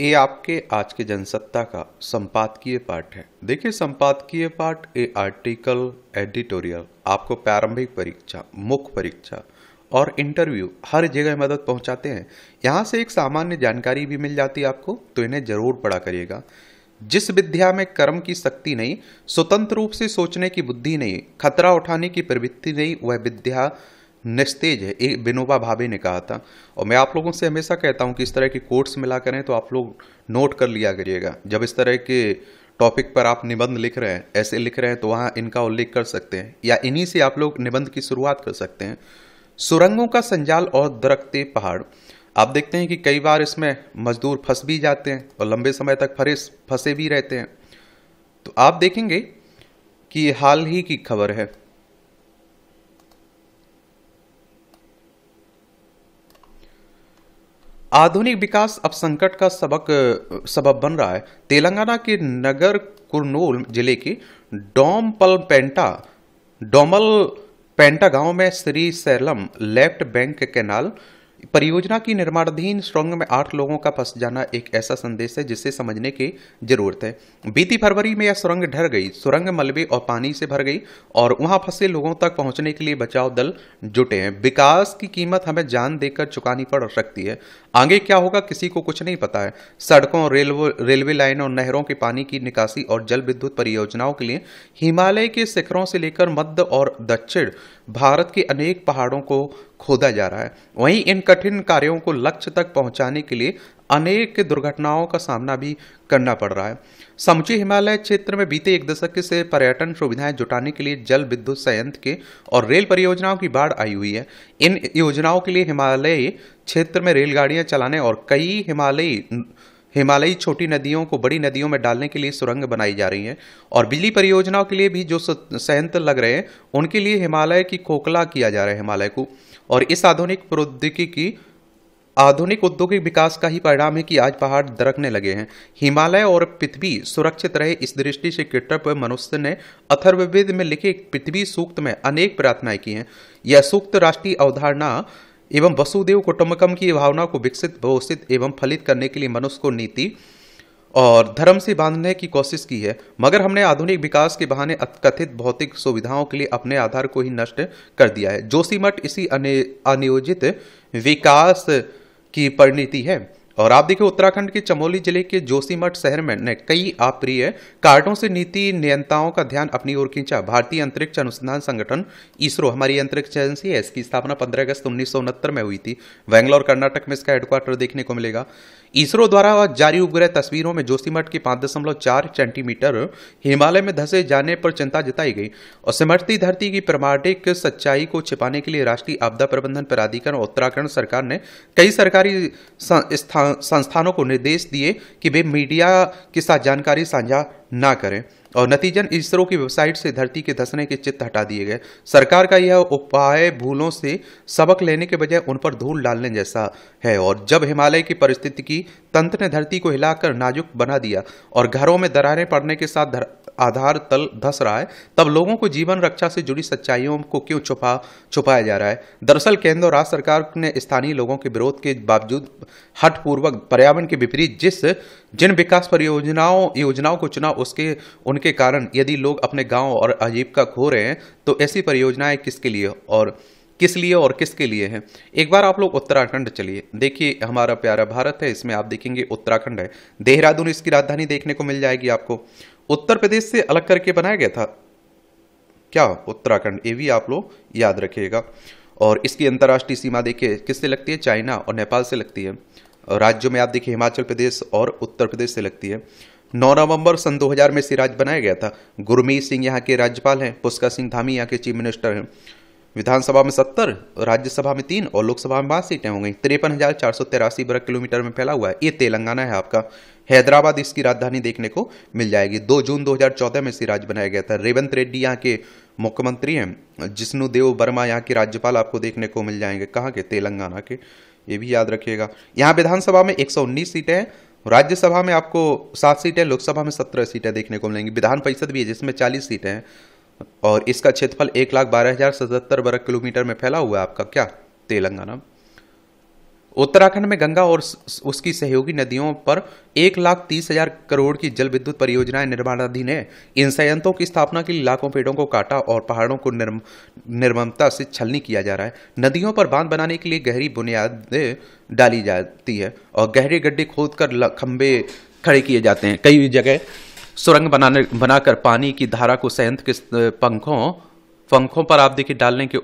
ये आपके आज के जनसत्ता का संपादकीय पाठ है। देखिए, संपादकीय पाठ ए आर्टिकल, एडिटोरियल आपको प्रारंभिक परीक्षा, मुख्य परीक्षा और इंटरव्यू हर जगह मदद पहुंचाते हैं। यहाँ से एक सामान्य जानकारी भी मिल जाती है आपको, तो इन्हें जरूर पढ़ा करिएगा। जिस विद्या में कर्म की शक्ति नहीं, स्वतंत्र रूप से सोचने की बुद्धि नहीं, खतरा उठाने की प्रवृत्ति नहीं, वह विद्या निस्तेज है, ये विनोबा भावे ने कहा था। और मैं आप लोगों से हमेशा कहता हूं कि इस तरह के कोट्स मिला करें तो आप लोग नोट कर लिया करिएगा। जब इस तरह के टॉपिक पर आप निबंध लिख रहे हैं, ऐसे लिख रहे हैं, तो वहां इनका उल्लेख कर सकते हैं या इन्हीं से आप लोग निबंध की शुरुआत कर सकते हैं। सुरंगों का संजाल और दरकते पहाड़। आप देखते हैं कि कई बार इसमें मजदूर फंस भी जाते हैं और लंबे समय तक फंसे भी रहते हैं। तो आप देखेंगे कि ये हाल ही की खबर है। आधुनिक विकास अब संकट का सबब बन रहा है। तेलंगाना के नगर कुर्नूल जिले के डोमलपेंटा गांव में Shri slam left bank canal परियोजना की निर्माणाधीन सुरंग में 8 लोगों का फंस जाना एक ऐसा संदेश है जिसे समझने की जरूरत है। बीती फरवरी में यह सुरंग ढह गई, सुरंग मलबे और पानी से भर गई और वहां फंसे लोगों तक पहुंचने के लिए बचाव दल जुटे हैं। विकास की कीमत हमें जान देकर चुकानी पड़ सकती है। आगे क्या होगा किसी को कुछ नहीं पता है। सड़कों, रेलवे लाइन और नहरों के पानी की निकासी और जल विद्युत परियोजनाओं के लिए हिमालय के शिखरों से लेकर मध्य और दक्षिण भारत के अनेक पहाड़ों को खोदा जा रहा है। वहीं इन कठिन कार्यों को लक्ष्य तक पहुंचाने के लिए अनेक दुर्घटनाओं का सामना भी करना पड़ रहा है। समूचे हिमालय क्षेत्र में बीते एक दशक से पर्यटन सुविधाएं जुटाने के लिए जल विद्युत संयंत्र के और रेल परियोजनाओं की बाढ़ आई हुई है। इन योजनाओं के लिए हिमालय क्षेत्र में रेलगाड़ियां चलाने और कई हिमालयी छोटी नदियों को बड़ी नदियों में डालने के लिए सुरंग बनाई जा रही हैं। और बिजली परियोजनाओं के लिए भी जो संयंत्र लग रहे हैं उनके लिए हिमालय की खोखला किया जा रहा है हिमालय को। और इस आधुनिक औद्योगिक विकास का ही परिणाम है कि आज पहाड़ दरकने लगे हैं। हिमालय और पृथ्वी सुरक्षित रहे, इस दृष्टि से कृतज्ञ पर मनुष्य ने अथर्ववेद में लिखे पृथ्वी सूक्त में अनेक प्रार्थनाएं की हैं। यह सूक्त राष्ट्रीय अवधारणा एवं वसुदेव कुटुंबकम की भावना को विकसित, पोषित एवं फलित करने के लिए मनुष्य को नीति और धर्म से बांधने की कोशिश की है। मगर हमने आधुनिक विकास के बहाने कथित भौतिक सुविधाओं के लिए अपने आधार को ही नष्ट कर दिया है। जोशीमठ इसी अनियोजित विकास की परिणति है। और आप देखिए, उत्तराखंड के चमोली जिले के जोशीमठ शहर में ने कई अप्रिय कार्डों से नीति नियंताओं का ध्यान अपनी ओर खींचा। भारतीय अंतरिक्ष अनुसंधान संगठन इसरो, हमारी अंतरिक्ष एजेंसी है, इसकी स्थापना 15 अगस्त 1969 में हुई थी। बेंगलोर कर्नाटक में इसका हेडक्वार्टर देखने को मिलेगा। इसरो द्वारा जारी उपग्रह तस्वीरों में जोशीमठ के 5.4 सेंटीमीटर हिमालय में धंसे जाने पर चिंता जताई गई और सिमटती धरती की प्रामाणिक सच्चाई को छिपाने के लिए राष्ट्रीय आपदा प्रबंधन प्राधिकरण और उत्तराखंड सरकार ने कई सरकारी संस्थानों को निर्देश दिए कि वे मीडिया के साथ जानकारी साझा ना करें। और नतीजन इसरो की वेबसाइट से धरती के धंसने के चित्र हटा दिए गए। सरकार का यह उपाय भूलों से सबक लेने के बजाय उन पर धूल डालने जैसा है। और जब हिमालय की परिस्थितिकी तंत्र ने धरती को हिलाकर नाजुक बना दिया और घरों में दरारें पड़ने के साथ आधार तल धस रहा है, तब लोगों को जीवन रक्षा से जुड़ी सच्चाइयों को क्यों छुपाया जा रहा है। दरअसल केंद्र और राज्य सरकार ने स्थानीय लोगों के विरोध के बावजूद हठपूर्वक पर्यावरण के विपरीत जिन विकास योजनाओं को चुना, उनके कारण यदि लोग अपने गांव और आजीविका खो रहे हैं, तो ऐसी परियोजनाएं किसके लिए और किसके लिए हैं। एक बार आप लोग उत्तराखंड चलिए, देखिए हमारा प्यारा भारत है, इसमें आप देखेंगे उत्तराखंड है। देहरादून इसकी राजधानी देखने को मिल जाएगी आपको। उत्तर प्रदेश से अलग करके बनाया गया था क्या उत्तराखंड, ये भी आप लोग याद रखिएगा। और इसकी अंतर्राष्ट्रीय सीमा देखिए किससे लगती है, चाइना और नेपाल से लगती है। राज्यों में आप देखिए हिमाचल प्रदेश और उत्तर प्रदेश से लगती है। 9 नवंबर सन 2000 में राज्य बनाया गया था। गुरमीत सिंह यहाँ के राज्यपाल हैं, पुष्कर सिंह धामी यहाँ के चीफ मिनिस्टर हैं। विधानसभा में 70, राज्यसभा में 3 और लोकसभा में 5 सीटें हो गई। 53,483 वर्ग किलोमीटर में फैला हुआ है। ये तेलंगाना है आपका। हैदराबाद इसकी राजधानी देखने को मिल जाएगी। 2 जून 2014 में राज्य बनाया गया था। रेवंत रेड्डी यहाँ के मुख्यमंत्री हैं। जिष्णु देव वर्मा यहाँ के राज्यपाल आपको देखने को मिल जाएंगे। कहाँ के, तेलंगाना के, ये भी याद रखिएगा। यहाँ विधानसभा में 119 सीटें हैं, राज्यसभा में आपको 7 सीटें, लोकसभा में 17 सीटें देखने को मिलेंगी। विधान परिषद भी है जिसमें 40 सीटें हैं और इसका क्षेत्रफल 1,12,077 वर्ग किलोमीटर में फैला हुआ है आपका क्या, तेलंगाना। उत्तराखंड में गंगा और उसकी सहयोगी नदियों पर 1,30,000 करोड़ की जल विद्युत परियोजनाएं निर्माणाधीन है। इन संयंत्रों की स्थापना के लिए लाखों पेड़ों को काटा और पहाड़ों को निर्ममता से छलनी किया जा रहा है। नदियों पर बांध बनाने के लिए गहरी बुनियादें डाली जाती है और गहरे गड्ढे खोदकर खंभे खड़े किए जाते हैं। कई जगह सुरंग बनाकर पानी की धारा को संयंत्र के पंखों पर आप देखिए डालने के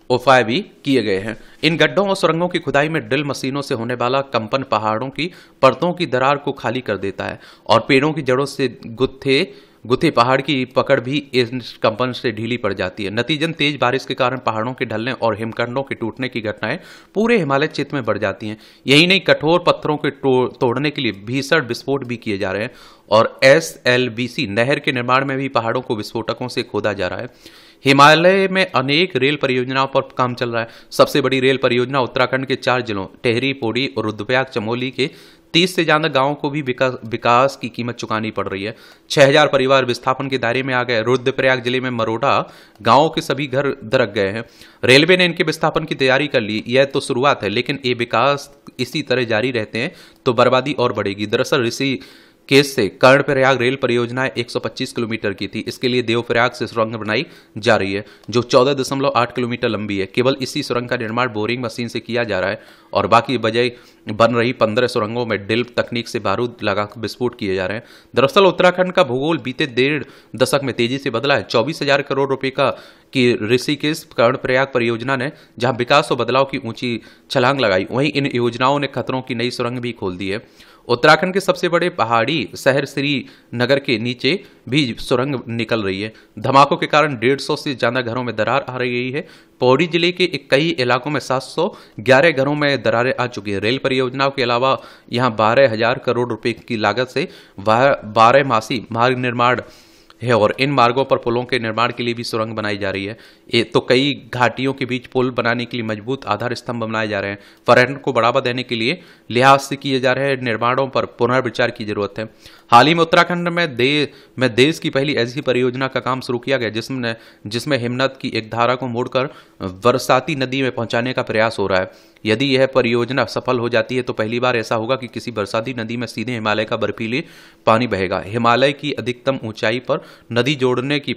उपाय भी किए गए हैं। इन गड्ढों और सुरंगों की खुदाई में ड्रिल मशीनों से होने वाला कंपन पहाड़ों की परतों की दरार को खाली कर देता है और पेड़ों की जड़ों से गुथे पहाड़ की पकड़ भी इस कंपन से ढीली पड़ जाती है। नतीजन तेज बारिश के कारण पहाड़ों के ढलने और हिमखंडों के टूटने की घटनाएं पूरे हिमालय क्षेत्र में बढ़ जाती हैं। यही नहीं, कठोर पत्थरों के तोड़ने के लिए भीषण विस्फोट भी किए जा रहे हैं और SLBC नहर के निर्माण में भी पहाड़ों को विस्फोटकों से खोदा जा रहा है। हिमालय में अनेक रेल परियोजनाओं पर काम चल रहा है। सबसे बड़ी रेल परियोजना उत्तराखंड के 4 जिलों टेहरी, पौड़ी और रुद्रप्रयाग चमोली के 30 से ज्यादा गांवों को भी विकास की कीमत चुकानी पड़ रही है। 6,000 परिवार विस्थापन के दायरे में आ गए। रुद्रप्रयाग जिले में मरोड़ा गांवों के सभी घर दरक गए हैं। रेलवे ने इनके विस्थापन की तैयारी कर ली। यह तो शुरुआत है, लेकिन ये विकास इसी तरह जारी रहते हैं तो बर्बादी और बढ़ेगी। दरअसल ऋषिकेश से कर्णप्रयाग रेल परियोजना 125 किलोमीटर की थी। इसके लिए देवप्रयाग से सुरंग बनाई जा रही है जो 14.8 किलोमीटर लंबी है। केवल इसी सुरंग का निर्माण बोरिंग मशीन से किया जा रहा है और बाकी बजाय बन रही 15 सुरंगों में ड्रिल तकनीक से बारूद लगाकर विस्फोट किए जा रहे हैं। दरअसल उत्तराखंड का भूगोल बीते 1.5 दशक में तेजी से बदला है। 24,000 करोड़ रुपए की ऋषिकेश कर्णप्रयाग परियोजना ने जहां विकास और बदलाव की ऊंची छलांग लगाई, वहीं इन योजनाओं ने खतरों की नई सुरंग भी खोल दी है। उत्तराखंड के सबसे बड़े पहाड़ी शहर श्रीनगर के नीचे भी सुरंग निकल रही है। धमाकों के कारण 150 से ज्यादा घरों में दरार आ रही है। पौड़ी जिले के कई इलाकों में 711 घरों में दरारें आ चुकी है। रेल परियोजनाओं के अलावा यहां 12,000 करोड़ रुपए की लागत से 12 मासी मार्ग निर्माण है और इन मार्गों पर पुलों के निर्माण के लिए भी सुरंग बनाई जा रही है। तो कई घाटियों के बीच पुल बनाने के लिए मजबूत आधार स्तंभ बनाए जा रहे हैं। पर्यटन को बढ़ावा देने के लिए लिहाज से किए जा रहे निर्माणों पर पुनर्विचार की जरूरत है। हाल ही में उत्तराखंड में देश की पहली ऐसी परियोजना का काम शुरू किया गया जिसमें हिमनद की एक धारा को मोड़कर बरसाती नदी में पहुंचाने का प्रयास हो रहा है। यदि यह परियोजना सफल हो जाती है तो पहली बार ऐसा होगा कि किसी बरसाती नदी में सीधे हिमालय का बर्फीले पानी बहेगा। हिमालय की अधिकतम ऊंचाई पर नदी जोड़ने की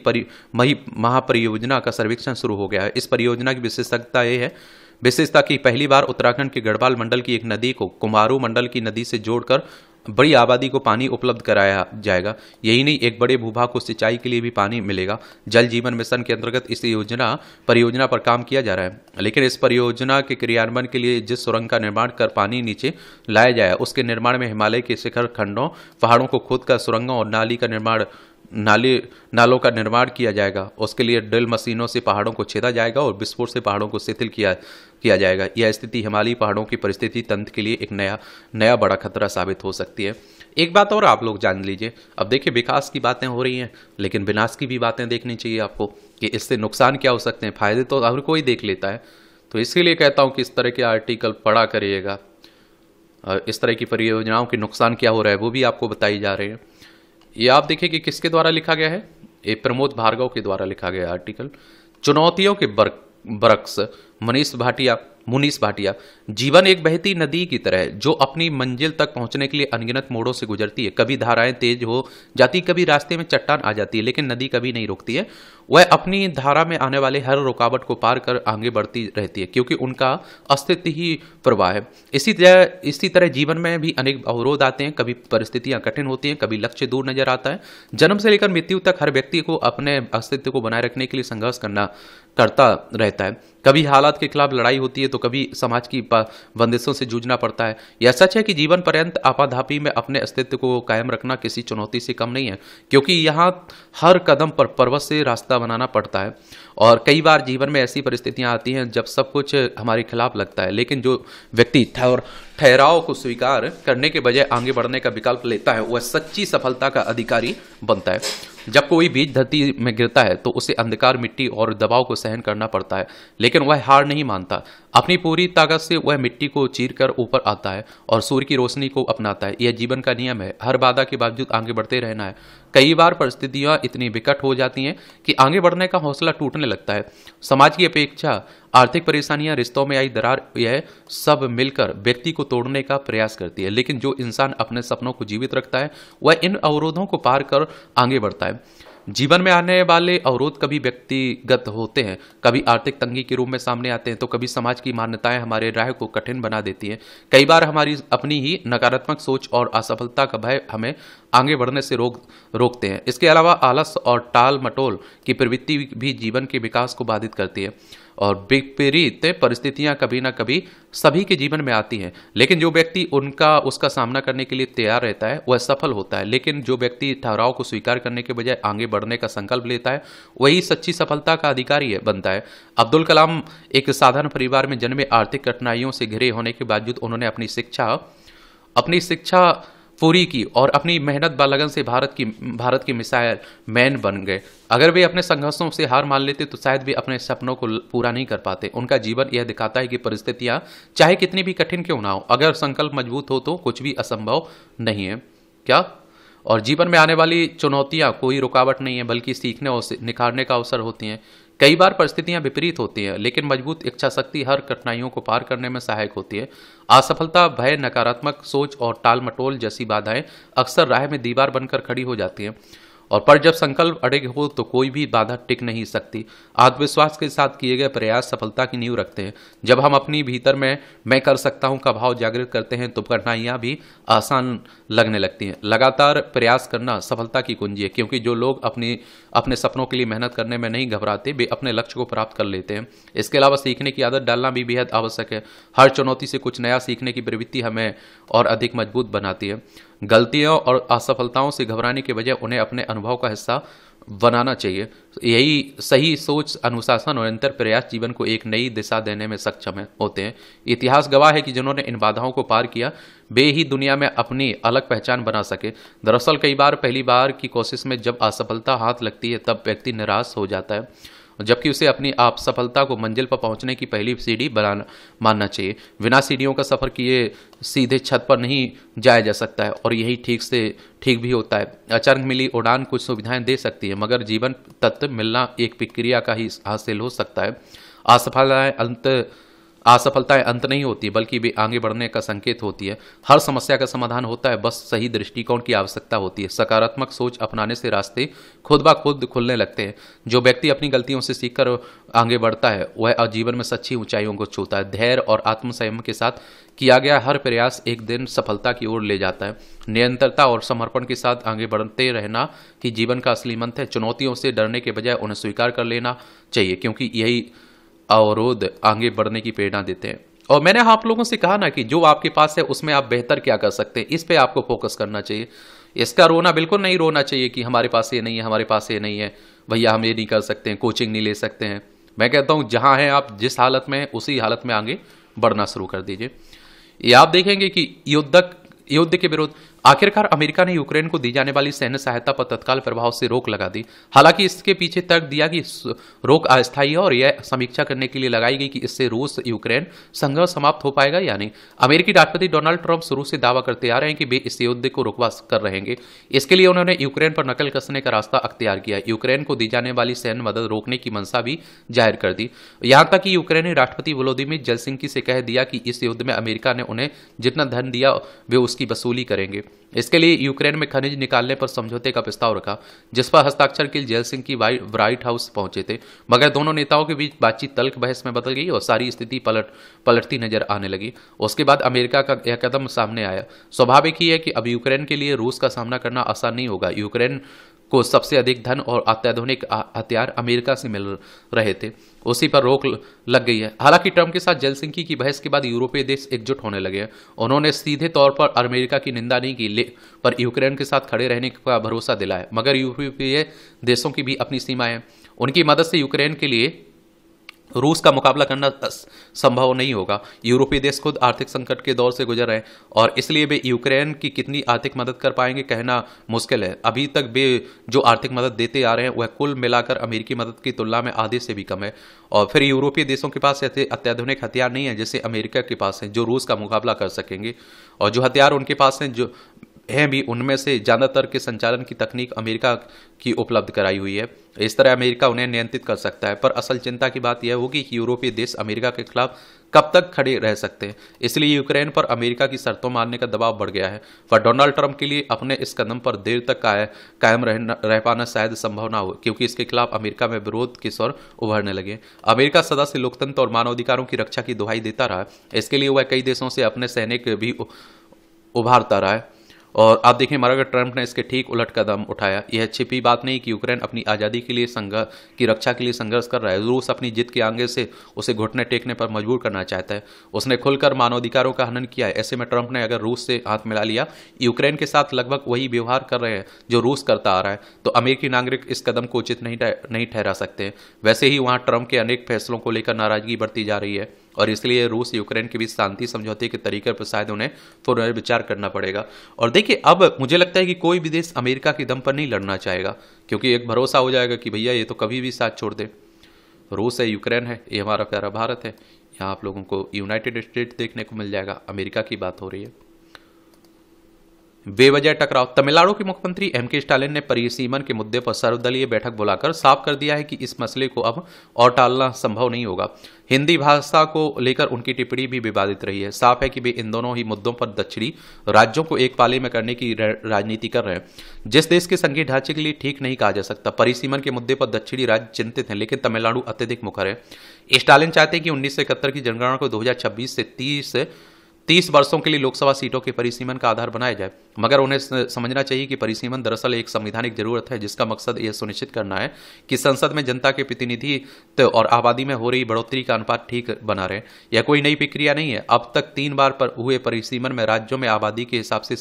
महापरियोजना का सर्वेक्षण शुरू हो गया है। इस परियोजना की विशेषता की पहली बार उत्तराखंड के गढ़वाल मंडल की एक नदी को कुमाऊं मंडल की नदी से जोड़कर बड़ी आबादी को पानी उपलब्ध कराया जाएगा। यही नहीं, एक बड़े भूभाग को सिंचाई के लिए भी पानी मिलेगा। जल जीवन मिशन के अंतर्गत इस परियोजना पर काम किया जा रहा है, लेकिन इस परियोजना के क्रियान्वयन के लिए जिस सुरंग का निर्माण कर पानी नीचे लाया जाए उसके निर्माण में हिमालय के शिखर खंडों पहाड़ों को खोदकर सुरंगों और नालों का निर्माण किया जाएगा। उसके लिए ड्रिल मशीनों से पहाड़ों को छेदा जाएगा और विस्फोट से पहाड़ों को शिथिल किया जाएगा। यह स्थिति हिमालयी पहाड़ों की परिस्थिति तंत्र के लिए एक नया बड़ा खतरा साबित हो सकती है। एक बात और आप लोग जान लीजिए, अब देखिए विकास की बातें हो रही हैं लेकिन विनाश की भी बातें देखनी चाहिए आपको कि इससे नुकसान क्या हो सकते हैं। फायदे तो हर कोई देख लेता है, तो इसके लिए कहता हूँ कि इस तरह के आर्टिकल पढ़ा करिएगा। इस तरह की परियोजनाओं के नुकसान क्या हो रहा है वो भी आपको बताई जा रहे हैं। ये आप देखिए कि किसके द्वारा लिखा गया है, ये प्रमोद भार्गव के द्वारा लिखा गया आर्टिकल। चुनौतियों के बरक्स मुनीष भाटिया। जीवन एक बहती नदी की तरह है जो अपनी मंजिल तक पहुंचने के लिए अनगिनत मोड़ों से गुजरती है। कभी धाराएं तेज हो जाती, कभी रास्ते में चट्टान आ जाती है, लेकिन नदी कभी नहीं रुकती है। वह अपनी धारा में आने वाले हर रुकावट को पार कर आगे बढ़ती रहती है क्योंकि उनका अस्तित्व ही प्रवाह है। इसी तरह जीवन में भी अनेक अवरोध आते हैं। कभी परिस्थितियां कठिन होती हैं, कभी लक्ष्य दूर नजर आता है। जन्म से लेकर मृत्यु तक हर व्यक्ति को अपने अस्तित्व को बनाए रखने के लिए संघर्ष करता रहता है। कभी हालात के खिलाफ लड़ाई होती है तो कभी समाज की बंदिशों से जूझना पड़ता है। यह सच है कि जीवन पर्यंत आपाधापी में अपने अस्तित्व को कायम रखना किसी चुनौती से कम नहीं है, क्योंकि यहाँ हर कदम पर पर्वत से रास्ता बनाना पड़ता है। और कई बार जीवन में ऐसी परिस्थितियां आती हैं जब सब कुछ हमारे खिलाफ लगता है, लेकिन जो व्यक्ति ठहराव को स्वीकार करने के बजाय आगे बढ़ने का विकल्प लेता है वह सच्ची सफलता का अधिकारी बनता है। जब कोई बीज धरती में गिरता है तो उसे अंधकार, मिट्टी और दबाव को सहन करना पड़ता है, लेकिन वह हार नहीं मानता। अपनी पूरी ताकत से वह मिट्टी को चीरकर ऊपर आता है और सूर्य की रोशनी को अपनाता है। यह जीवन का नियम है, हर बाधा के बावजूद आगे बढ़ते रहना है। कई बार परिस्थितियां इतनी विकट हो जाती हैं कि आगे बढ़ने का हौसला टूटने लगने लगता है। समाज की अपेक्षा, आर्थिक परेशानियां, रिश्तों में आई दरार, यह सब मिलकर व्यक्ति को तोड़ने का प्रयास करती है। लेकिन जो इंसान अपने सपनों को जीवित रखता है वह इन अवरोधों को पार कर आगे बढ़ता है। जीवन में आने वाले अवरोध कभी व्यक्तिगत होते हैं, कभी आर्थिक तंगी के रूप में सामने आते हैं, तो कभी समाज की मान्यताएं हमारे राह को कठिन बना देती हैं। कई बार हमारी अपनी ही नकारात्मक सोच और असफलता का भय हमें आगे बढ़ने से रोकते हैं। इसके अलावा आलस और टाल मटोल की प्रवृत्ति भी जीवन के विकास को बाधित करती है और विपरीत परिस्थितियां कभी ना कभी सभी के जीवन में आती हैं, लेकिन जो व्यक्ति उसका सामना करने के लिए तैयार रहता है वह सफल होता है। लेकिन जो व्यक्ति ठहराव को स्वीकार करने के बजाय आगे बढ़ने का संकल्प लेता है वही सच्ची सफलता का अधिकारी बनता है। अब्दुल कलाम एक साधारण परिवार में जन्मे। आर्थिक कठिनाइयों से घिरे होने के बावजूद उन्होंने अपनी शिक्षा पूरी की और अपनी मेहनत व लगन से भारत की मिसाइल मैन बन गए। अगर वे अपने संघर्षों से हार मान लेते तो शायद वे अपने सपनों को पूरा नहीं कर पाते। उनका जीवन यह दिखाता है कि परिस्थितियां चाहे कितनी भी कठिन क्यों ना हो, अगर संकल्प मजबूत हो तो कुछ भी असंभव नहीं है। क्या? और जीवन में आने वाली चुनौतियां कोई रुकावट नहीं है, बल्कि सीखने और निखारने का अवसर होती हैं। कई बार परिस्थितियां विपरीत होती हैं, लेकिन मजबूत इच्छा शक्ति हर कठिनाइयों को पार करने में सहायक होती है। असफलता, भय, नकारात्मक सोच और टाल मटोल जैसी बाधाएं अक्सर राह में दीवार बनकर खड़ी हो जाती हैं। और पर जब संकल्प अड़िग हो तो कोई भी बाधा टिक नहीं सकती। आत्मविश्वास के साथ किए गए प्रयास सफलता की नींव रखते हैं। जब हम अपनी भीतर में मैं कर सकता हूं का भाव जागृत करते हैं तो कठिनाइयां भी आसान लगने लगती हैं। लगातार प्रयास करना सफलता की कुंजी है, क्योंकि जो लोग अपने सपनों के लिए मेहनत करने में नहीं घबराते वे अपने लक्ष्य को प्राप्त कर लेते हैं। इसके अलावा सीखने की आदत डालना भी बेहद आवश्यक है। हर चुनौती से कुछ नया सीखने की प्रवृत्ति हमें और अधिक मजबूत बनाती है। गलतियों और असफलताओं से घबराने के बजाय उन्हें अपने अनुभव का हिस्सा बनाना चाहिए। यही सही सोच, अनुशासन और निरंतर प्रयास जीवन को एक नई दिशा देने में सक्षम होते हैं। इतिहास गवाह है कि जिन्होंने इन बाधाओं को पार किया वे ही दुनिया में अपनी अलग पहचान बना सके। दरअसल कई बार पहली बार की कोशिश में जब असफलता हाथ लगती है तब व्यक्ति निराश हो जाता है, जबकि उसे अपनी आप सफलता को मंजिल पर पहुंचने की पहली सीढ़ी मानना चाहिए। बिना सीढ़ियों का सफर किए सीधे छत पर नहीं जाया जा सकता है, और यही ठीक भी होता है। अचानक मिली उड़ान कुछ सुविधाएं दे सकती है, मगर जीवन तत्व मिलना एक प्रक्रिया का ही हासिल हो सकता है। असफलताएं अंत नहीं होती, बल्कि वे आगे बढ़ने का संकेत होती है। हर समस्या का समाधान होता है, बस सही दृष्टिकोण की आवश्यकता होती है। सकारात्मक सोच अपनाने से रास्ते खुद ब खुद खुलने लगते हैं। जो व्यक्ति अपनी गलतियों से सीखकर आगे बढ़ता है वह जीवन में सच्ची ऊंचाइयों को छूता है। धैर्य और आत्मसंयम के साथ किया गया हर प्रयास एक दिन सफलता की ओर ले जाता है। निरंतरता और समर्पण के साथ आगे बढ़ते रहना कि जीवन का असली मंत्र है। चुनौतियों से डरने के बजाय उन्हें स्वीकार कर लेना चाहिए, क्योंकि यही अवरोध आगे बढ़ने की प्रेरणा देते हैं। और मैंने आप लोगों से कहा ना कि जो आपके पास है उसमें आप बेहतर क्या कर सकते हैं, इस पे आपको फोकस करना चाहिए। इसका रोना बिल्कुल नहीं रोना चाहिए कि हमारे पास ये नहीं है, हमारे पास ये नहीं है, भैया हम ये नहीं कर सकते हैं, कोचिंग नहीं ले सकते हैं। मैं कहता हूं जहां है आप, जिस हालत में है उसी हालत में आगे बढ़ना शुरू कर दीजिए। ये आप देखेंगे कि युद्ध के विरोध आखिरकार अमेरिका ने यूक्रेन को दी जाने वाली सैन्य सहायता पर तत्काल प्रभाव से रोक लगा दी। हालांकि इसके पीछे तर्क दिया कि रोक अस्थायी है और यह समीक्षा करने के लिए लगाई गई कि इससे रूस यूक्रेन संघर्ष समाप्त हो पाएगा या नहीं। अमेरिकी राष्ट्रपति डोनाल्ड ट्रंप शुरू से दावा करते आ रहे हैं कि वे इस युद्ध को रुकवा कर रहेंगे। इसके लिए उन्होंने यूक्रेन पर नकल कसने का रास्ता अख्तियार किया। यूक्रेन को दी जाने वाली सैन्य मदद रोकने की मंशा भी जाहिर कर दी। यहां तक कि यूक्रेनी राष्ट्रपति वोलोदिमीर जेलेंस्की से कह दिया कि इस युद्ध में अमेरिका ने उन्हें जितना धन दिया वे उसकी वसूली करेंगे। इसके लिए यूक्रेन में खनिज निकालने पर समझौते का प्रस्ताव रखा, जिस पर हस्ताक्षर के लिए जेलेंस्की व्हाइट हाउस पहुंचे थे। मगर दोनों नेताओं के बीच बातचीत तल्ख बहस में बदल गई और सारी स्थिति पलटती नजर आने लगी। उसके बाद अमेरिका का यह कदम सामने आया। स्वाभाविक ही है कि अब यूक्रेन के लिए रूस का सामना करना आसान नहीं होगा। यूक्रेन को सबसे अधिक धन और अत्याधुनिक हथियार अमेरिका से मिल रहे थे, उसी पर रोक लग गई है। हालांकि ट्रंप के साथ जेलेंस्की की बहस के बाद यूरोपीय देश एकजुट होने लगे हैं। उन्होंने सीधे तौर पर अमेरिका की निंदा नहीं की, पर यूक्रेन के साथ खड़े रहने का भरोसा दिलाया। मगर यूरोपीय देशों की भी अपनी सीमाएं हैं। उनकी मदद से यूक्रेन के लिए रूस का मुकाबला करना संभव नहीं होगा। यूरोपीय देश खुद आर्थिक संकट के दौर से गुजर रहे हैं और इसलिए वे यूक्रेन की कितनी आर्थिक मदद कर पाएंगे कहना मुश्किल है। अभी तक वे जो आर्थिक मदद देते आ रहे हैं वह कुल मिलाकर अमेरिकी मदद की तुलना में आधे से भी कम है। और फिर यूरोपीय देशों के पास ऐसे अत्याधुनिक हथियार नहीं है जैसे अमेरिका के पास हैं जो रूस का मुकाबला कर सकेंगे। और जो हथियार उनके पास हैं जो हैं भी, उनमें से ज़्यादातर के संचालन की तकनीक अमेरिका की उपलब्ध कराई हुई है। इस तरह अमेरिका उन्हें नियंत्रित कर सकता है। पर असल चिंता की बात यह होगी कि यूरोपीय देश अमेरिका के खिलाफ कब तक खड़े रह सकते हैं। इसलिए यूक्रेन पर अमेरिका की शर्तों मानने का दबाव बढ़ गया है। पर डोनाल्ड ट्रंप के लिए अपने इस कदम पर देर तक कायम रह पाना शायद संभव ना हो, क्योंकि इसके खिलाफ अमेरिका में विरोध के स्वर उभरने लगे। अमेरिका सदा से लोकतंत्र और मानवाधिकारों की रक्षा की दुहाई देता रहा है। इसके लिए वह कई देशों से अपने सैनिक भी उभारता रहा है। और आप देखें, मगर ट्रंप ने इसके ठीक उलट कदम उठाया। यह छिपी बात नहीं कि यूक्रेन अपनी आज़ादी के लिए की रक्षा के लिए संघर्ष कर रहा है। रूस अपनी जिद के आगे से उसे घुटने टेकने पर मजबूर करना चाहता है। उसने खुलकर मानवाधिकारों का हनन किया है। ऐसे में ट्रंप ने अगर रूस से हाथ मिला लिया, यूक्रेन के साथ लगभग वही व्यवहार कर रहे हैं जो रूस करता आ रहा है, तो अमेरिकी नागरिक इस कदम को उचित नहीं ठहरा सकते। वैसे ही वहां ट्रंप के अनेक फैसलों को लेकर नाराजगी बढ़ती जा रही है, और इसलिए रूस यूक्रेन के बीच शांति समझौते के तरीके पर शायद उन्हें पुनर्विचार करना पड़ेगा। और देखिए, अब मुझे लगता है कि कोई भी देश अमेरिका के दम पर नहीं लड़ना चाहेगा, क्योंकि एक भरोसा हो जाएगा कि भैया ये तो कभी भी साथ छोड़ दे। रूस है, यूक्रेन है, ये हमारा प्यारा भारत है। यहाँ आप लोगों को यूनाइटेड स्टेट्स देखने को मिल जाएगा। अमेरिका की बात हो रही है। बेवजह टकराव। तमिलनाडु के मुख्यमंत्री एम.के. स्टालिन ने परिसीमन के मुद्दे पर सर्वदलीय बैठक बुलाकर साफ कर दिया है कि इस मसले को अब और टालना संभव नहीं होगा। हिंदी भाषा को लेकर उनकी टिप्पणी भी विवादित रही है। साफ है कि वे इन दोनों ही मुद्दों पर दक्षिणी राज्यों को एक पाले में करने की राजनीति कर रहे हैं, जिस देश के संघीय ढांचे के लिए ठीक नहीं कहा जा सकता। परिसीमन के मुद्दे पर दक्षिणी राज्य चिंतित हैं, लेकिन तमिलनाडु अत्यधिक मुखर है। स्टालिन चाहते हैं कि 1971 की जनगणना को 2026 से 30 वर्षों के लिए लोकसभा सीटों के परिसीमन का आधार बनाया जाए, मगर उन्हें समझना चाहिए कि परिसीमन दरअसल एक संवैधानिक जरूरत है, जिसका मकसद यह सुनिश्चित करना है कि संसद में जनता के प्रतिनिधित्व और आबादी में हो रही बढ़ोतरी का अनुपात ठीक बना रहे। यह कोई नई प्रक्रिया नहीं है। अब तक 3 बार पर हुए परिसीमन में राज्यों में आबादी के हिसाब से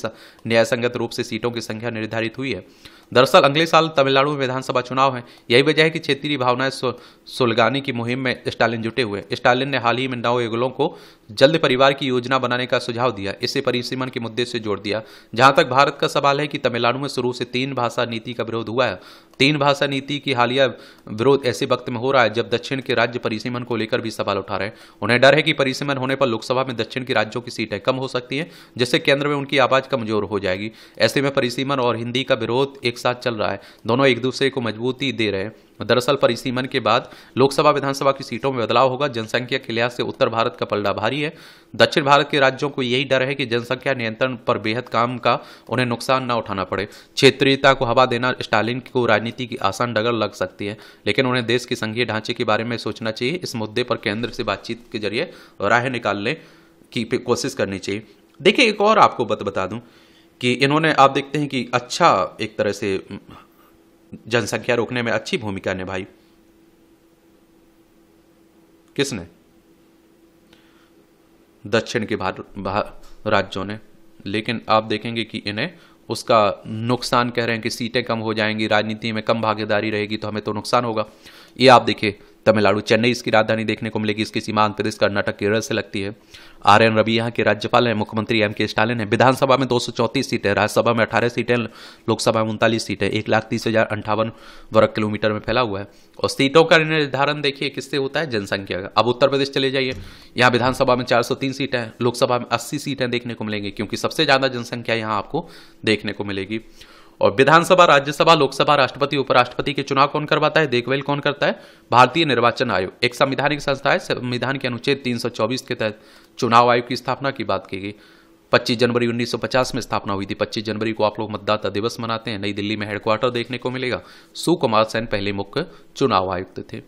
न्यायसंगत रूप से सीटों की संख्या निर्धारित हुई है। दरअसल अगले साल तमिलनाडु में विधानसभा चुनाव है। यही वजह है कि क्षेत्रीय भावनाएं सुलगाने की मुहिम में स्टालिन जुटे हुए। स्टालिन ने हाल ही में नवयुगलों को जल्द परिवार की योजना बनाने का सुझाव दिया। इसे परिसीमन के मुद्दे से जोड़ दिया। जहां तक भारत का सवाल है कि तमिलनाडु में शुरू से 3 भाषा नीति का विरोध हुआ है। 3 भाषा नीति की हालिया विरोध ऐसे वक्त में हो रहा है जब दक्षिण के राज्य परिसीमन को लेकर भी सवाल उठा रहे हैं। उन्हें डर है कि परिसीमन होने पर लोकसभा में दक्षिण के राज्यों की सीटें कम हो सकती हैं, जिससे केंद्र में उनकी आवाज कमजोर हो जाएगी। ऐसे में परिसीमन और हिंदी का विरोध एक साथ चल रहा है। दोनों एक दूसरे को मजबूती दे रहे हैं। दरअसल परिसीमन के बाद लोकसभा विधानसभा की सीटों में बदलाव होगा। जनसंख्या के लिहाज से उत्तर भारत का पलड़ा भारी है। दक्षिण भारत के राज्यों को यही डर है कि जनसंख्या नियंत्रण पर बेहद काम का उन्हें नुकसान न उठाना पड़े। क्षेत्रीयता को हवा देना स्टालिन को राजनीति की आसान डगर लग सकती है, लेकिन उन्हें देश के संघीय ढांचे के बारे में सोचना चाहिए। इस मुद्दे पर केंद्र से बातचीत के जरिए राह निकालने की कोशिश करनी चाहिए। देखिए, एक और आपको बता दूं कि इन्होंने, आप देखते हैं कि अच्छा एक तरह से जनसंख्या रोकने में अच्छी भूमिका निभाई। किसने? दक्षिण के राज्यों ने। लेकिन आप देखेंगे कि इन्हें उसका नुकसान कह रहे हैं कि सीटें कम हो जाएंगी, राजनीति में कम भागीदारी रहेगी, तो हमें तो नुकसान होगा। ये आप देखिए, तमिलनाडु, चेन्नई इसकी राजधानी देखने को मिलेगी। इसकी सीमा आंध्र प्रदेश, कर्नाटक, केरल से लगती है। आर.एन. रवि यहाँ के राज्यपाल हैं। मुख्यमंत्री एम.के. स्टालिन है। विधानसभा में 234 सीटें, राज्यसभा में 18 सीटें, लोकसभा में 39 सीटें। 1,30,058 वर्ग किलोमीटर में फैला हुआ है। और सीटों का निर्धारण देखिए किससे होता है? जनसंख्या का। अब उत्तर प्रदेश चले जाइए, यहाँ विधानसभा में 403 सीटें हैं, लोकसभा में 80 सीटें देखने को मिलेंगी, क्योंकि सबसे ज्यादा जनसंख्या यहाँ आपको देखने को मिलेगी। और विधानसभा, राज्यसभा, लोकसभा, राष्ट्रपति, उपराष्ट्रपति के चुनाव कौन करवाता है? देखभाल कौन करता है? भारतीय निर्वाचन आयोग, एक संवैधानिक संस्था है। संविधान के अनुच्छेद 324 के तहत चुनाव आयोग की स्थापना की बात की गई। 25 जनवरी 1950 में स्थापना हुई थी। 25 जनवरी को आप लोग मतदाता दिवस मनाते हैं। नई दिल्ली में हेडक्वार्टर देखने को मिलेगा। सुकुमार सेन पहले मुख्य चुनाव आयुक्त थे।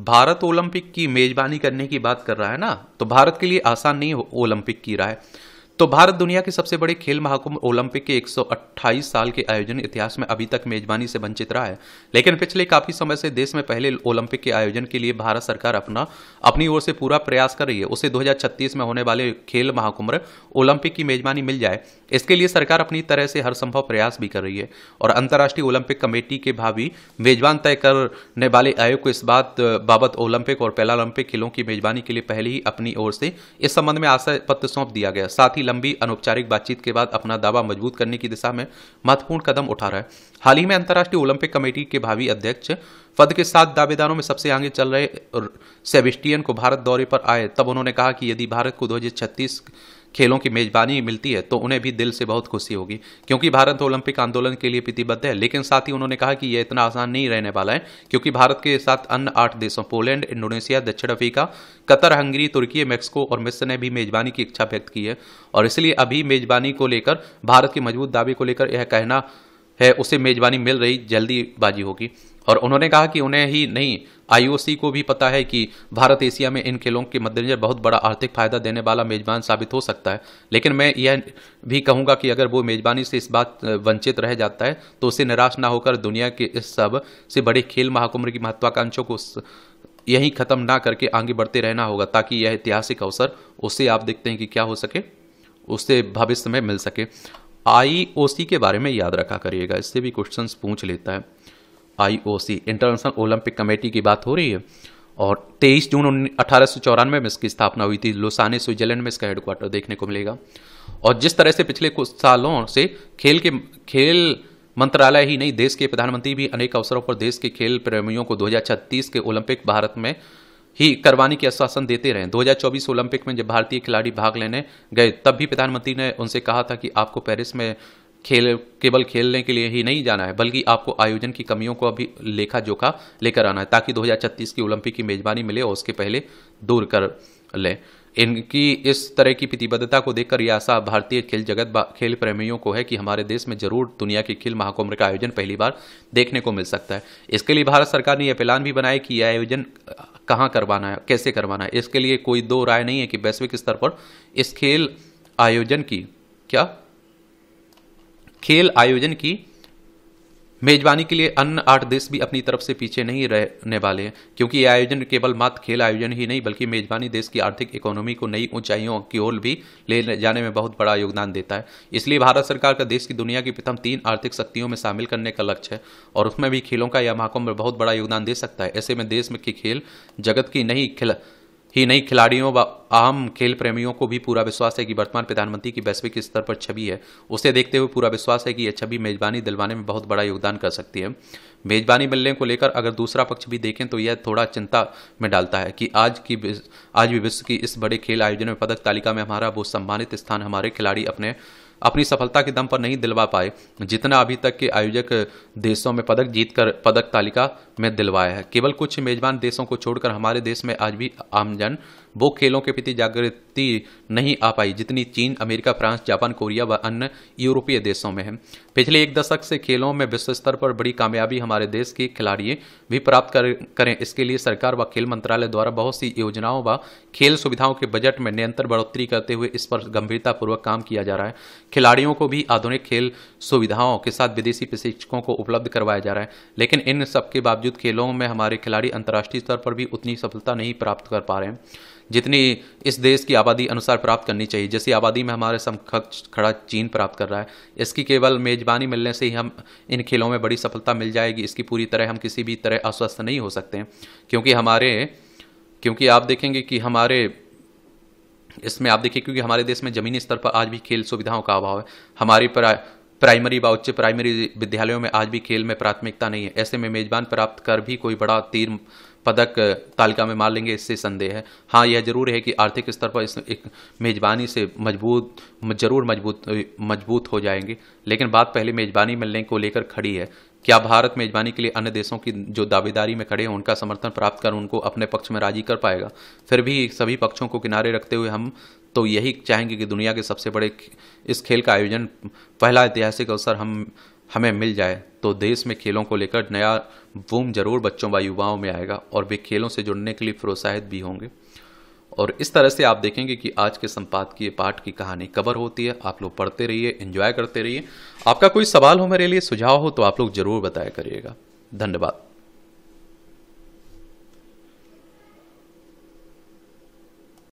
भारत ओलंपिक की मेजबानी करने की बात कर रहा है ना, तो भारत के लिए आसान नहीं ओलंपिक की राह। तो भारत दुनिया के सबसे बड़े खेल महाकुंभ ओलंपिक के 128 साल के आयोजन इतिहास में अभी तक मेजबानी से वंचित रहा है। लेकिन पिछले काफी समय से देश में पहले ओलंपिक के आयोजन के लिए भारत सरकार अपनी ओर से पूरा प्रयास कर रही है। उसे 2036 में होने वाले खेल महाकुंभ ओलंपिक की मेजबानी मिल जाए, इसके लिए सरकार अपनी तरह से हर संभव प्रयास भी कर रही है। और अंतर्राष्ट्रीय ओलंपिक कमेटी के भावी मेजबान तय करने वाले आयोग को इस बाबत ओलंपिक और पैरालंपिक खेलों की मेजबानी के लिए पहले ही अपनी ओर से इस संबंध में आशय पत्र सौंप दिया गया। साथ ही लंबी अनौपचारिक बातचीत के बाद अपना दावा मजबूत करने की दिशा में महत्वपूर्ण कदम उठा रहा है। हाल ही में अंतर्राष्ट्रीय ओलंपिक कमेटी के भावी अध्यक्ष पद के 7 दावेदारों में सबसे आगे चल रहे सेबेस्टियन को भारत दौरे पर आए, तब उन्होंने कहा कि यदि भारत को 2036 खेलों की मेजबानी मिलती है तो उन्हें भी दिल से बहुत खुशी होगी, क्योंकि भारत ओलंपिक आंदोलन के लिए प्रतिबद्ध है। लेकिन साथ ही उन्होंने कहा कि यह इतना आसान नहीं रहने वाला है, क्योंकि भारत के साथ अन्य 8 देशों पोलैंड, इंडोनेशिया, दक्षिण अफ्रीका, कतर, हंगरी, तुर्की, मेक्सिको और मिस्र ने भी मेजबानी की इच्छा व्यक्त की है। और इसलिए अभी मेजबानी को लेकर भारत के मजबूत दावे को लेकर यह कहना है उसे मेजबानी मिल रही जल्दीबाजी होगी। और उन्होंने कहा कि उन्हें ही नहीं, आईओसी को भी पता है कि भारत एशिया में इन खेलों के मद्देनजर बहुत बड़ा आर्थिक फायदा देने वाला मेजबान साबित हो सकता है। लेकिन मैं यह भी कहूंगा कि अगर वो मेजबानी से इस बात वंचित रह जाता है तो उसे निराश ना होकर दुनिया के इस सब से बड़े खेल महाकुंभ की महत्वाकांक्षों को यही खत्म ना करके आगे बढ़ते रहना होगा, ताकि यह ऐतिहासिक अवसर उससे आप देखते हैं कि क्या हो सके, उससे भविष्य में मिल सके। आईओसी के बारे में याद रखा करिएगा, इससे भी क्वेश्चंस पूछ लेता है। आईओसी इंटरनेशनल ओलंपिक कमेटी की बात हो रही है और 23 जून 1894 में इसकी स्थापना हुई थी। लुसाने स्विट्जरलैंड में इसका हेडक्वार्टर देखने को मिलेगा। और जिस तरह से पिछले कुछ सालों से खेल मंत्रालय ही नहीं, देश के प्रधानमंत्री भी अनेक अवसरों पर देश के खेल प्रेमियों को 2036 के ओलंपिक भारत में ही करवाने की आश्वासन देते रहे। 2024 ओलंपिक में जब भारतीय खिलाड़ी भाग लेने गए तब भी प्रधानमंत्री ने उनसे कहा था कि आपको पेरिस में केवल खेलने के लिए ही नहीं जाना है, बल्कि आपको आयोजन की कमियों को अभी लेखा जोखा लेकर आना है, ताकि 2036 की ओलंपिक की मेजबानी मिले और उसके पहले दूर कर ले। इनकी इस तरह की प्रतिबद्धता को देखकर यह आशा भारतीय खेल प्रेमियों को है कि हमारे देश में जरूर दुनिया के खेल महाकुंभ का आयोजन पहली बार देखने को मिल सकता है। इसके लिए भारत सरकार ने यह प्लान भी बनाया कि यह आयोजन कहाँ करवाना है, कैसे करवाना है। इसके लिए कोई दो राय नहीं है कि वैश्विक स्तर पर इस खेल आयोजन की मेजबानी के लिए अन्य 8 देश भी अपनी तरफ से पीछे नहीं रहने वाले हैं, क्योंकि यह आयोजन केवल मात्र खेल आयोजन ही नहीं बल्कि मेजबानी देश की आर्थिक इकोनॉमी को नई ऊंचाइयों की ओर भी ले जाने में बहुत बड़ा योगदान देता है। इसलिए भारत सरकार का देश की दुनिया की प्रथम 3 आर्थिक शक्तियों में शामिल करने का लक्ष्य है और उसमें भी खेलों का यह महाकुंभ बहुत बड़ा योगदान दे सकता है। ऐसे में देश में की खेल जगत की नई खिलाड़ियों व आम खेल प्रेमियों को भी पूरा विश्वास है कि वर्तमान प्रधानमंत्री की वैश्विक स्तर पर छवि है, उसे देखते हुए पूरा विश्वास है कि यह छवि मेजबानी दिलवाने में बहुत बड़ा योगदान कर सकती है। मेजबानी मिलने को लेकर अगर दूसरा पक्ष भी देखें तो यह थोड़ा चिंता में डालता है कि आज भी विश्व की इस बड़े खेल आयोजन में पदक तालिका में हमारा वो सम्मानित स्थान हमारे खिलाड़ी अपनी सफलता के दम पर नहीं दिलवा पाए जितना अभी तक के आयोजक देशों में पदक जीतकर पदक तालिका में दिलवाया है। केवल कुछ मेजबान देशों को छोड़कर हमारे देश में आज भी आमजन वो खेलों के प्रति जागृति नहीं आ पाई जितनी चीन, अमेरिका, फ्रांस, जापान, कोरिया व अन्य यूरोपीय देशों में है। पिछले 1 दशक से खेलों में विश्व स्तर पर बड़ी कामयाबी हमारे देश के खिलाड़ी भी प्राप्त करें, इसके लिए सरकार व खेल मंत्रालय द्वारा बहुत सी योजनाओं व खेल सुविधाओं के बजट में निरंतर बढ़ोतरी करते हुए इस पर गंभीरतापूर्वक काम किया जा रहा है। खिलाड़ियों को भी आधुनिक खेल सुविधाओं के साथ विदेशी प्रशिक्षकों को उपलब्ध करवाया जा रहा है, लेकिन इन सबके बावजूद खेलों में हमारे खिलाड़ी अंतर्राष्ट्रीय स्तर पर भी उतनी सफलता नहीं प्राप्त कर पा रहे हैं जितनी इस देश की आबादी अनुसार प्राप्त करनी चाहिए। जैसी आबादी में हमारे समकक्ष खड़ा चीन प्राप्त कर रहा है। इसकी केवल मेजबानी मिलने से ही हम इन खेलों में बड़ी सफलता मिल जाएगी, इसकी पूरी तरह हम किसी भी तरह आश्वस्त नहीं हो सकते हैं, क्योंकि आप देखेंगे कि क्योंकि हमारे देश में जमीनी स्तर पर आज भी खेल सुविधाओं का अभाव है। हमारी प्राइमरी व उच्च प्राइमरी विद्यालयों में आज भी खेल में प्राथमिकता नहीं है। ऐसे में मेजबान प्राप्त कर भी कोई बड़ा तीर पदक तालिका में मार लेंगे, इससे संदेह है। हाँ, यह जरूर है कि आर्थिक स्तर पर इस एक मेजबानी से मजबूत हो जाएंगे, लेकिन बात पहले मेजबानी मिलने को लेकर खड़ी है। क्या भारत मेजबानी के लिए अन्य देशों की जो दावेदारी में खड़े हैं उनका समर्थन प्राप्त कर उनको अपने पक्ष में राजी कर पाएगा? फिर भी सभी पक्षों को किनारे रखते हुए हम तो यही चाहेंगे कि दुनिया के सबसे बड़े इस खेल का आयोजन पहला ऐतिहासिक अवसर हमें मिल जाए तो देश में खेलों को लेकर नया बूम जरूर बच्चों व युवाओं में आएगा और वे खेलों से जुड़ने के लिए प्रोत्साहित भी होंगे। और इस तरह से आप देखेंगे कि आज के संपादकीय पाठ की कहानी कवर होती है। आप लोग पढ़ते रहिए, एंजॉय करते रहिए। आपका कोई सवाल हो मेरे लिए, सुझाव हो तो आप लोग जरूर बताया करिएगा। धन्यवाद।